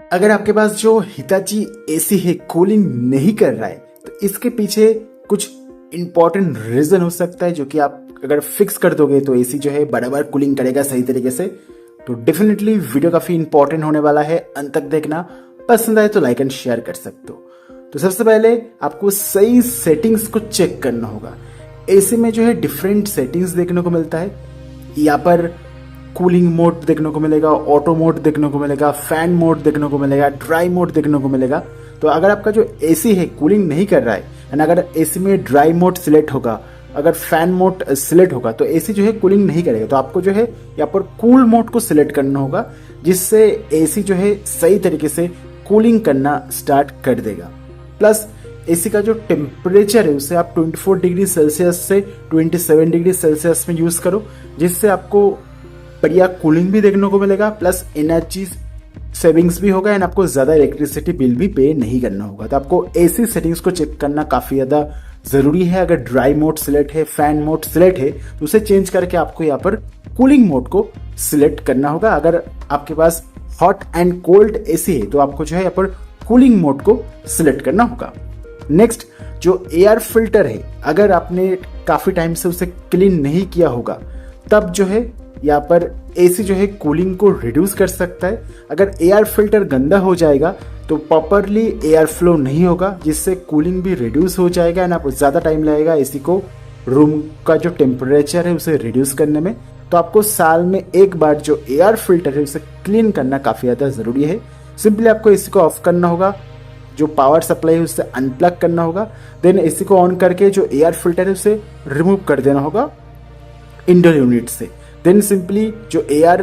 अगर आपके पास जो हिताची एसी है कूलिंग नहीं कर रहा है तो इसके पीछे कुछ इंपॉर्टेंट रीजन हो सकता है, जो कि आप अगर फिक्स कर दोगे तो एसी जो है बराबर कूलिंग करेगा सही तरीके से। तो डेफिनेटली वीडियो काफी इंपॉर्टेंट होने वाला है, अंत तक देखना। पसंद आए तो लाइक एंड शेयर कर सकते हो। तो सबसे पहले आपको सही सेटिंग्स को चेक करना होगा। एसी में जो है डिफरेंट सेटिंग्स देखने को मिलता है। यहाँ पर कूलिंग मोड देखने को मिलेगा, ऑटो मोड देखने को मिलेगा, फैन मोड देखने को मिलेगा, ड्राई मोड देखने को मिलेगा। तो अगर आपका जो एसी है कूलिंग नहीं कर रहा है एंड अगर एसी में ड्राई मोड सिलेक्ट होगा, अगर फैन मोड सिलेक्ट होगा तो एसी जो है कूलिंग नहीं करेगा। तो आपको जो है यहाँ पर कूल मोड को सिलेक्ट करना होगा, जिससे एसी जो है सही तरीके से कूलिंग करना स्टार्ट कर देगा। प्लस एसी का जो टेम्परेचर है उसे आप 24 डिग्री सेल्सियस से 27 डिग्री सेल्सियस में यूज करो, जिससे आपको बढ़िया कूलिंग भी देखने को मिलेगा, प्लस एनर्जी सेविंग्स भी होगा एंड आपको ज्यादा इलेक्ट्रिसिटी बिल भी पे नहीं करना होगा। तो आपको एसी सेटिंग्स को चेक करना काफी ज्यादा जरूरी है। अगर ड्राई मोड सिलेक्ट है, फैन मोड सिलेक्ट है तो उसे चेंज करके आपको यहाँ पर कूलिंग मोड को सिलेक्ट करना होगा। अगर आपके पास हॉट एंड कोल्ड एसी है तो आपको जो है यहाँ पर कूलिंग मोड को सिलेक्ट करना होगा। नेक्स्ट, जो एयर फिल्टर है, अगर आपने काफी टाइम से उसे क्लीन नहीं किया होगा तब जो है यहाँ पर एसी जो है कूलिंग को रिड्यूस कर सकता है। अगर एयर फिल्टर गंदा हो जाएगा तो प्रॉपरली एयर फ्लो नहीं होगा, जिससे कूलिंग भी रिड्यूस हो जाएगा एंड आपको ज़्यादा टाइम लगेगा एसी को रूम का जो टेम्परेचर है उसे रिड्यूस करने में। तो आपको साल में एक बार जो एयर फिल्टर है उसे क्लीन करना काफ़ी ज़्यादा ज़रूरी है। सिंपली आपको एसी को ऑफ करना होगा, जो पावर सप्लाई है उससे अनप्लग करना होगा, देन एसी को ऑन करके जो एयर फिल्टर है उसे रिमूव कर देना होगा इंडोर यूनिट से। देन सिंपली जो एयर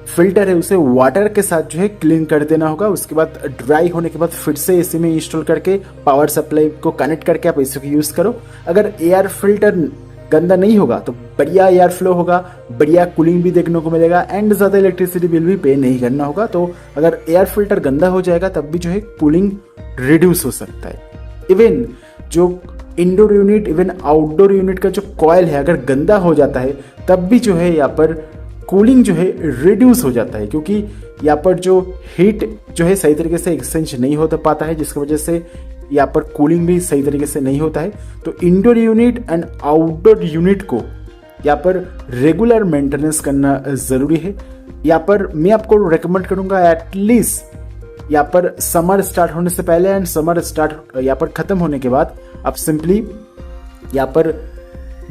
फिल्टर है उसे वाटर के साथ जो है क्लीन कर देना होगा। उसके बाद ड्राई होने के बाद फिर से एसी में इंस्टॉल करके पावर सप्लाई को कनेक्ट करके आप एसी को यूज़ करो। अगर एयर फिल्टर गंदा नहीं होगा तो बढ़िया एयर फ्लो होगा, बढ़िया कूलिंग भी देखने को मिलेगा एंड ज़्यादा इलेक्ट्रिसिटी बिल भी पे नहीं करना होगा। तो अगर एयर फिल्टर गंदा हो जाएगा तब भी जो है कूलिंग रिड्यूस हो सकता है। इवन जो indoor unit even outdoor unit का जो कॉयल है अगर गंदा हो जाता है तब भी जो है यहाँ पर कूलिंग जो है रिड्यूस हो जाता है, क्योंकि यहाँ पर जो हीट जो है सही तरीके से एक्सचेंज नहीं हो पाता है, जिसकी वजह से यहाँ पर कूलिंग भी सही तरीके से नहीं होता है। तो indoor unit and outdoor unit को यहाँ पर रेगुलर मेंटेनेंस करना ज़रूरी है। यहाँ पर मैं आपको रेकमेंड करूँगा एटलीस्ट यहाँ पर समर स्टार्ट होने से पहले एंड समर स्टार्ट यहाँ पर ख़त्म होने के बाद आप सिंपली यहाँ पर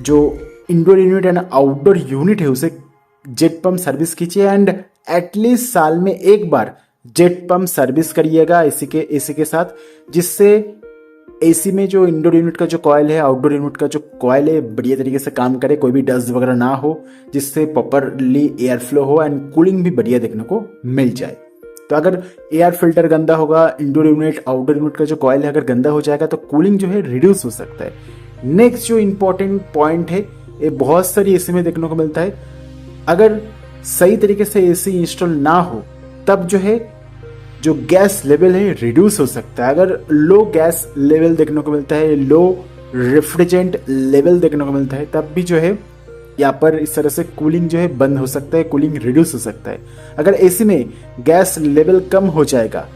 जो indoor unit and outdoor unit है उसे जेट पंप सर्विस कीजिए एंड एटलीस्ट साल में एक बार जेट पंप सर्विस करिएगा एसी के साथ, जिससे एसी में जो इंडोर यूनिट का जो कॉयल है, आउटडोर यूनिट का जो कॉयल है बढ़िया तरीके से काम करे, कोई भी डस्ट वगैरह ना हो, जिससे प्रॉपरली एयर फ्लो हो एंड कूलिंग भी बढ़िया देखने को मिल जाए। तो अगर एयर फिल्टर गंदा होगा, इंडोर यूनिट आउटडोर यूनिट का जो कॉयल है अगर गंदा हो जाएगा तो कूलिंग जो है रिड्यूस हो सकता है। नेक्स्ट जो इंपॉर्टेंट पॉइंट है, ये बहुत सारी एसी में देखने को मिलता है, अगर सही तरीके से एसी इंस्टॉल ना हो तब जो है जो गैस लेवल है रिड्यूस हो सकता है। अगर लो गैस लेवल देखने को मिलता है, लो रेफ्रिजरेंट लेवल देखने को मिलता है तब भी जो है यहाँ पर इस तरह से कूलिंग जो है बंद हो सकता है, कूलिंग रिड्यूस हो सकता है। अगर एसी में गैस लेवल कम हो जाएगा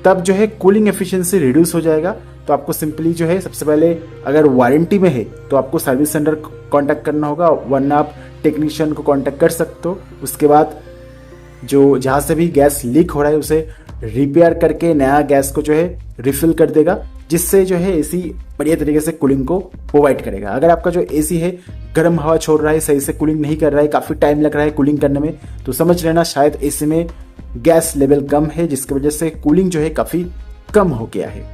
तब जो है कूलिंग एफिशिएंसी रिड्यूस हो जाएगा। तो आपको सिंपली जो है सबसे पहले अगर वारंटी में है तो आपको सर्विस सेंटर कांटेक्ट करना होगा, वरना आप टेक्नीशियन को कांटेक्ट कर सकते हो। उसके बाद जो जहाँ से भी गैस लीक हो रहा है उसे रिपेयर करके नया गैस को जो है रिफिल कर देगा, जिससे जो है एसी बढ़िया तरीके से कूलिंग को प्रोवाइड करेगा। अगर आपका जो एसी है गर्म हवा छोड़ रहा है, सही से कूलिंग नहीं कर रहा है, काफ़ी टाइम लग रहा है कूलिंग करने में, तो समझ लेना शायद एसी में गैस लेवल कम है, जिसकी वजह से कूलिंग जो है काफ़ी कम हो गया है।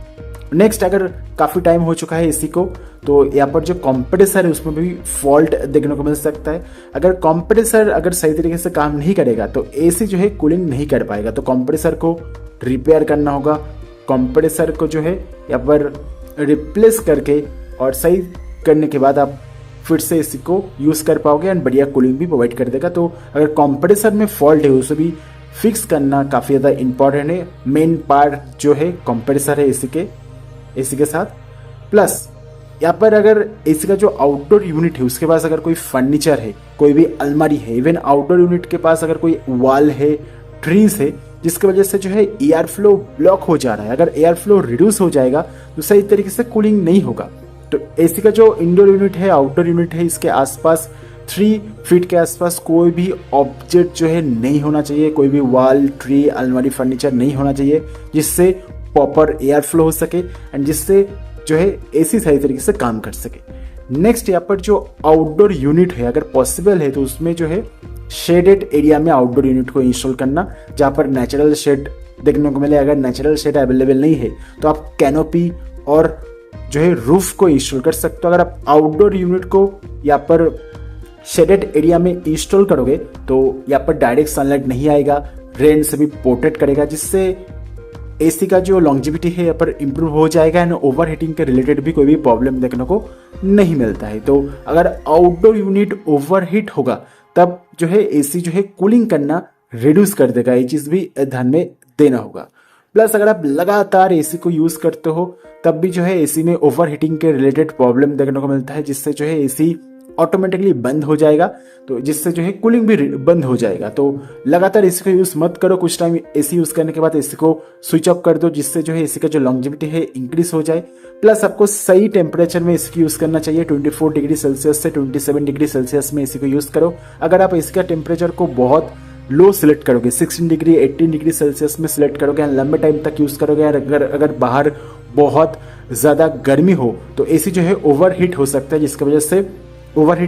नेक्स्ट, अगर काफ़ी टाइम हो चुका है एसी को तो यहाँ पर जो कंप्रेसर है उसमें भी फॉल्ट देखने को मिल सकता है। अगर कंप्रेसर अगर सही तरीके से काम नहीं करेगा तो एसी जो है कूलिंग नहीं कर पाएगा। तो कंप्रेसर को रिपेयर करना होगा, कंप्रेसर को जो है यहाँ पर रिप्लेस करके और सही करने के बाद आप फिर से एसी को यूज़ कर पाओगे एंड बढ़िया कूलिंग भी प्रोवाइड कर देगा। तो अगर कंप्रेसर में फॉल्ट है उसे भी फिक्स करना काफ़ी ज़्यादा इंपॉर्टेंट है। मेन पार्ट जो है कंप्रेसर है एसी के साथ। प्लस यहाँ पर अगर एसी का जो आउटडोर यूनिट है उसके पास अगर कोई फर्नीचर है, कोई भी अलमारी है, इवन आउटडोर यूनिट के पास अगर कोई वॉल है, ट्रीज है, जिसकी वजह से जो है एयर फ्लो ब्लॉक हो जा रहा है। अगर एयर फ्लो रिड्यूस हो जाएगा तो सही तरीके से कूलिंग नहीं होगा। तो एसी का जो इंडोर यूनिट है, आउटडोर यूनिट है, इसके आसपास 3 फीट के आसपास कोई भी ऑब्जेक्ट जो है नहीं होना चाहिए, कोई भी वॉल, ट्री, अलमारी, फर्नीचर नहीं होना चाहिए, जिससे प्रॉपर एयर फ्लो हो सके एंड जिससे जो है एसी सही तरीके से काम कर सके। नेक्स्ट यहाँ पर जो आउटडोर यूनिट है, अगर पॉसिबल है तो उसमें जो है शेडेड एरिया में आउटडोर यूनिट को इंस्टॉल करना, जहाँ पर नेचुरल शेड देखने को मिले। अगर नेचुरल शेड अवेलेबल नहीं है तो आप कैनोपी और जो है रूफ को इंस्टॉल कर सकते हो। अगर आप आउटडोर यूनिट को यहाँ पर शेडेड एरिया में इंस्टॉल करोगे तो यहाँ पर डायरेक्ट सनलाइट नहीं आएगा, रेन से भी प्रोटेक्ट करेगा, जिससे एसी का जो लॉन्जिविटी है यहाँ पर इम्प्रूव हो जाएगा एंड ओवर हीटिंग के रिलेटेड भी कोई भी प्रॉब्लम देखने को नहीं मिलता है। तो अगर आउटडोर यूनिट ओवर हीट होगा तब जो है एसी जो है कूलिंग करना रिड्यूस कर देगा, ये चीज़ भी ध्यान में देना होगा। प्लस अगर आप लगातार एसी को यूज़ करते हो तब भी जो है एसी में ओवर हीटिंग के रिलेटेड प्रॉब्लम देखने को मिलता है, जिससे जो है एसी ऑटोमेटिकली बंद हो जाएगा, तो जिससे जो है कूलिंग भी बंद हो जाएगा। तो लगातार एसी को यूज़ मत करो, कुछ टाइम एसी यूज़ करने के बाद एसी को स्विच ऑफ कर दो, जिससे जो है एसी का जो लॉन्जिविटी है इंक्रीज हो जाए। प्लस आपको सही टेम्परेचर में एसी को यूज़ करना चाहिए, 24 डिग्री सेल्सियस से 27 डिग्री सेल्सियस में एसी को यूज़ करो। अगर आप एसी का टेम्परेचर को बहुत लो सिलेक्ट करोगे, 16 डिग्री 18 डिग्री सेल्सियस में सिलेक्ट करोगे एंड लंबे टाइम तक यूज़ करोगे, अगर बाहर बहुत ज़्यादा गर्मी हो तो एसी जो है ओवर हीट हो सकता है, जिसकी वजह से ओवर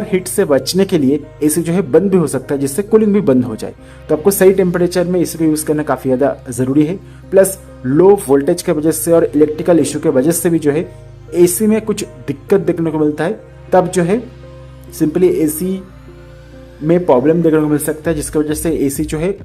हीट से बचने के लिए एसी जो है बंद भी हो सकता है, जिससे कूलिंग भी बंद हो जाए। तो आपको सही टेम्परेचर में एसी को यूज़ करना काफ़ी ज़्यादा ज़रूरी है। प्लस लो वोल्टेज की वजह से और इलेक्ट्रिकल इशू के वजह से भी जो है एसी में कुछ दिक्कत देखने को मिलता है, तब जो है सिंपली एसी में प्रॉब्लम देखने को मिल सकता है, जिसकी वजह से एसी जो है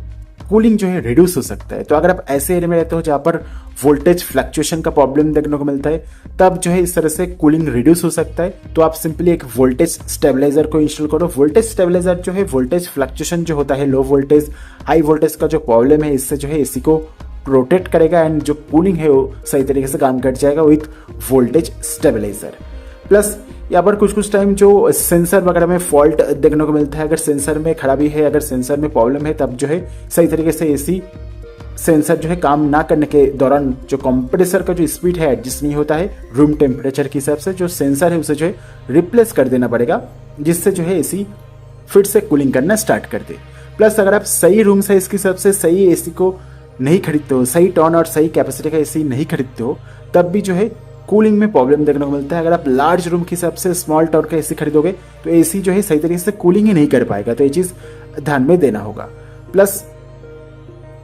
कूलिंग जो है रिड्यूस हो सकता है। तो अगर आप ऐसे एरिया में रहते हो जहाँ पर वोल्टेज फ्लक्चुएशन का प्रॉब्लम देखने को मिलता है, तब जो है इस तरह से कूलिंग रिड्यूस हो सकता है। तो आप सिंपली एक वोल्टेज स्टेबलाइजर को इंस्टॉल करो। वोल्टेज स्टेबलाइजर जो है वोल्टेज फ्लक्चुएशन जो होता है, लो वोल्टेज हाई वोल्टेज का जो प्रॉब्लम है, इससे जो है एसी को प्रोटेक्ट करेगा एंड जो कूलिंग है वो सही तरीके से काम कर जाएगा विथ वोल्टेज स्टेबलाइजर। प्लस यहाँ पर कुछ टाइम जो सेंसर वगैरह में फॉल्ट देखने को मिलता है, अगर सेंसर में खराबी है, अगर सेंसर में प्रॉब्लम है, तब जो है सही तरीके से एसी सेंसर जो है काम ना करने के दौरान जो कंप्रेसर का जो स्पीड है एडजस्ट नहीं होता है रूम टेम्परेचर के हिसाब से, जो सेंसर है उसे जो है रिप्लेस कर देना पड़ेगा, जिससे जो है एसी फिर से कूलिंग करना स्टार्ट कर दे। प्लस अगर आप सही रूम साइज के हिसाब से सही एसी को नहीं खरीदते हो, सही टॉन और सही कैपेसिटी का एसी नहीं खरीदते हो, तब भी जो है कूलिंग में प्रॉब्लम देखने को मिलता है। अगर आप लार्ज रूम के हिसाब से स्मॉल टॉर का एसी खरीदोगे तो एसी जो है सही तरीके से कूलिंग ही नहीं कर पाएगा, तो ये चीज़ ध्यान में देना होगा। प्लस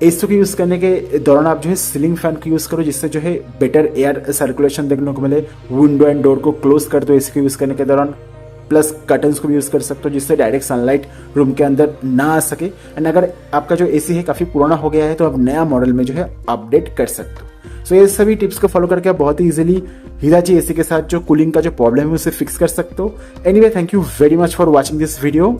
एसी को यूज़ करने के दौरान आप जो है सीलिंग फैन को यूज़ करो, जिससे जो है बेटर एयर सर्कुलेशन देखने को मिले। विंडो एंड डोर को क्लोज कर दो एसी को यूज़ करने के दौरान। प्लस कर्टन्स को भी यूज़ कर सकते हो, जिससे डायरेक्ट सनलाइट रूम के अंदर ना आ सके। एंड अगर आपका जो एसी है काफ़ी पुराना हो गया है तो आप नया मॉडल में जो है अपडेट कर सकते हो। सो ये सभी टिप्स को फॉलो करके आप बहुत ही इजीली हिताची एसी के साथ जो कूलिंग का जो प्रॉब्लम है उसे फिक्स कर सकते हो। Anyway, thank you very much for watching this video.